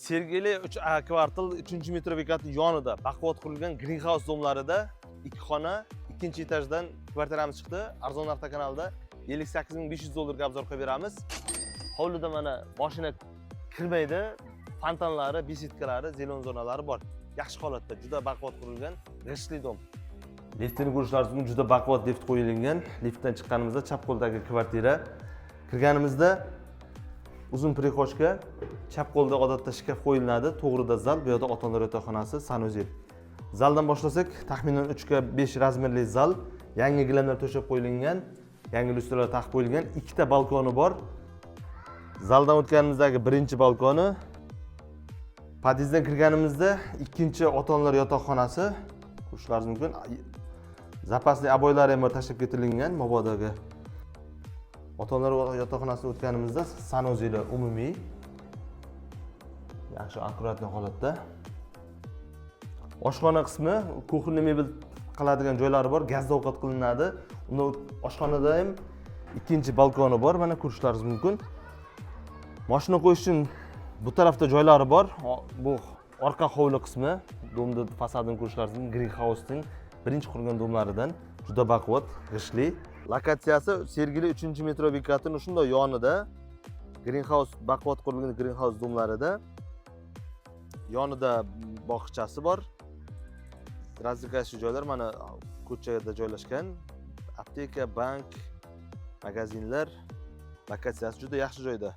Sergeli 3A kvartal 3-metro bekati yonida baquvvat qurilgan greenhouse domlarida 2 xona, 2-etajdan kvartiramiz chiqdi. Arzon avtokanalda $58.500 ga obzor qilib beramiz. Hovlida mana mashina kirmaydi, fontanlari, besedkalari, zelon zonalari bor. Yaxshi holatda, juda baquvvat qurilgan g'ishtli dom. Liftini ko'rishlaringiz mumkin, juda baquvvat lift qo'yilgan. Liftdan chiqqanimizda chap qo'ldagi kvartira. Kirganimizda uzun prixoshka, chap qo'lda odatda shkaf qo'yiladi, to'g'rida zal, bu yerda ota-onalar yotoqxonasi, sanuzel. Zaldan boshlasak, taxminan 3 ga 5 razmerli zal, yangi gilamlar to'shab qo'yilgan, yangi lyustralar taqib qo'yilgan, ikkita balkoni bor. Zaldan o'tganimizdagi birinchi balkoni, podyezddan kirganimizda ikkinchi ota-onalar yotoqxonasi, ko'rishlaringiz mumkin. Zapasli aboylar ham tashlab ketilgan mabodoga. Ota-onalar yotoqxonasiga o'tganimizda sanuzeli umumiy. Yaxshi akkuratli holatda. Oshxona qismi, kuxni mebel qiladigan joylari bor, gazda ovqat qilinadi. Unda oshxonada ham ikkinchi balkoni bor, mana ko'rishlaringiz mumkin. Mashina qo'yish uchun bu tarafda joylari bor. Bu orqa hovli qismi, domda fasadini ko'rishlaringiz mumkin. Greenhouse'ning birinchi qurgan domlaridan juda baquvvat, g'ishtli. Lokatsiyasi Sergeli 3-metro bekatining shunday yonida, greenhouse baquvvat qurilgan greenhouse domlarida. Yonida bog'chasi bor. Razlikasi joylar mana ko'chada joylashgan. Apteka, bank, magazinlar. Lokatsiyasi juda yaxshi joyda.